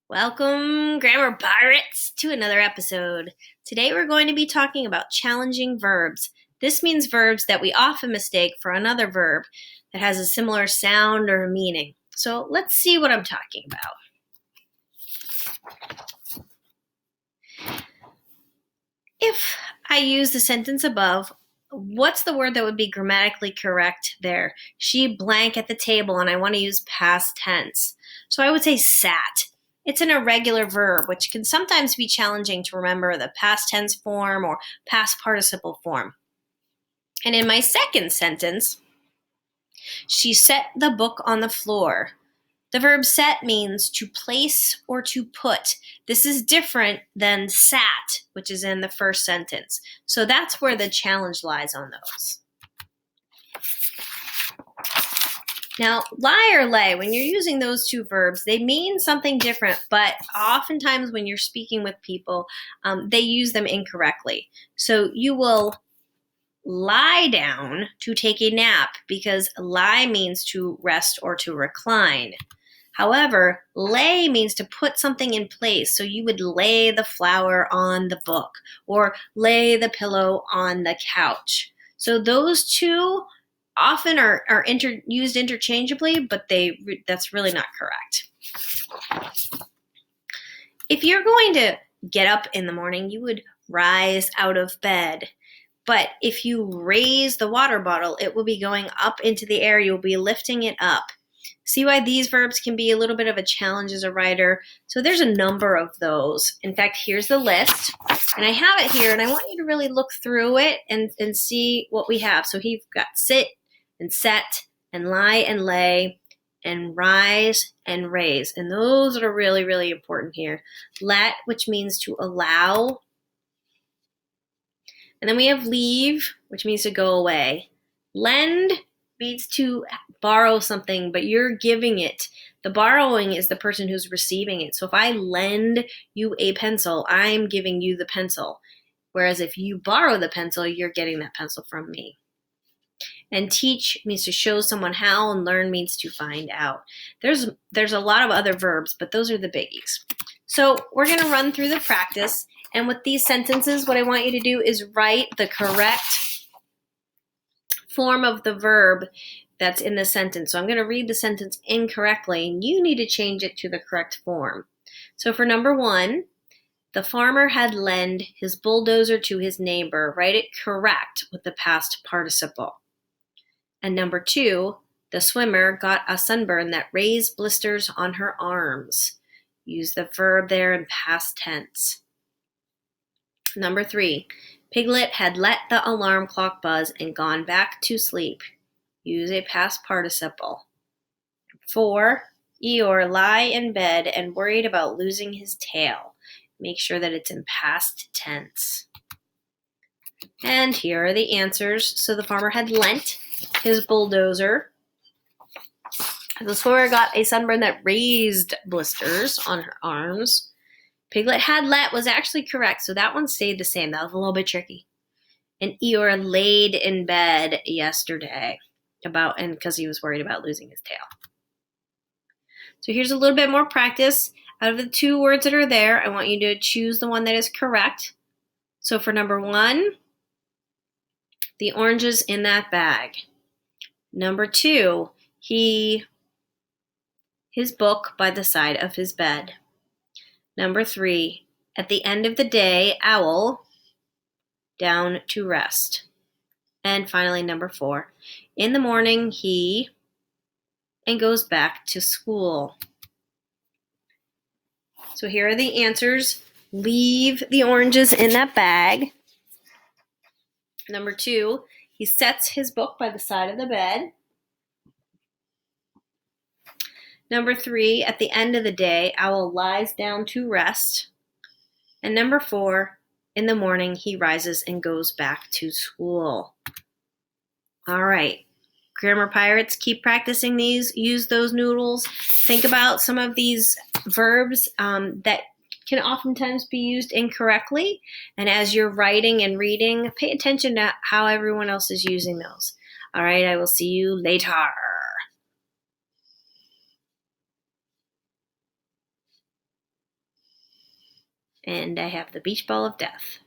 Welcome, Grammar Pirates, to another episode. Today we're going to be talking about challenging verbs. This means verbs that we often mistake for another verb that has a similar sound or meaning. So let's see what I'm talking about. If I use the sentence above, what's the word that would be grammatically correct there? She blank at the table, and I want to use past tense. So I would say sat. It's an irregular verb, which can sometimes be challenging to remember the past tense form or past participle form. And in my second sentence, she set the book on the floor. The verb set means to place or to put. This is different than sat, which is in the first sentence. So that's where the challenge lies on those. Now, lie or lay, when you're using those two verbs, they mean something different, but oftentimes when you're speaking with people, they use them incorrectly. So you will lie down to take a nap because lie means to rest or to recline. However, lay means to put something in place. So you would lay the flower on the book or lay the pillow on the couch. So those two often are used interchangeably, but that's really not correct. If you're going to get up in the morning, you would rise out of bed. But if you raise the water bottle, it will be going up into the air. You'll be lifting it up. See why these verbs can be a little bit of a challenge as a writer? So there's a number of those. In fact, here's the list. And I have it here, and I want you to really look through it and see what we have. So we've got sit and set and lie and lay and rise and raise. And those are really, really important here. Let, which means to allow. And then we have leave, which means to go away. Lend means to borrow something, but you're giving it. The borrowing is the person who's receiving it. So if I lend you a pencil, I'm giving you the pencil. Whereas if you borrow the pencil, you're getting that pencil from me. And teach means to show someone how, and learn means to find out. There's a lot of other verbs, but those are the biggies. So we're going to run through the practice. And with these sentences, what I want you to do is write the correct form of the verb that's in the sentence. So I'm going to read the sentence incorrectly, and you need to change it to the correct form. So for number 1, the farmer had lent his bulldozer to his neighbor. Write it correct with the past participle. And number 2, the swimmer got a sunburn that raised blisters on her arms. Use the verb there in past tense. Number 3, Piglet had let the alarm clock buzz and gone back to sleep. Use a past participle. 4, Eeyore lie in bed and worried about losing his tail. Make sure that it's in past tense. And here are the answers. So the farmer had lent his bulldozer. The swimmer got a sunburn that raised blisters on her arms. Piglet had let was actually correct, so that one stayed the same. That was a little bit tricky. And Eeyore laid in bed yesterday because he was worried about losing his tail. So here's a little bit more practice. Out of the 2 words that are there, I want you to choose the one that is correct. So for number 1, the oranges in that bag. Number 2, his book by the side of his bed. Number 3, at the end of the day, owl, down to rest. And finally, number 4, in the morning, he, and goes back to school. So here are the answers. Leave the oranges in that bag. Number 2, he sets his book by the side of the bed. Number 3, at the end of the day, owl lies down to rest. And number 4, in the morning, he rises and goes back to school. All right. Grammar Pirates, keep practicing these. Use those noodles. Think about some of these verbs that can oftentimes be used incorrectly. And as you're writing and reading, pay attention to how everyone else is using those. All right, I will see you later. And I have the beach ball of death.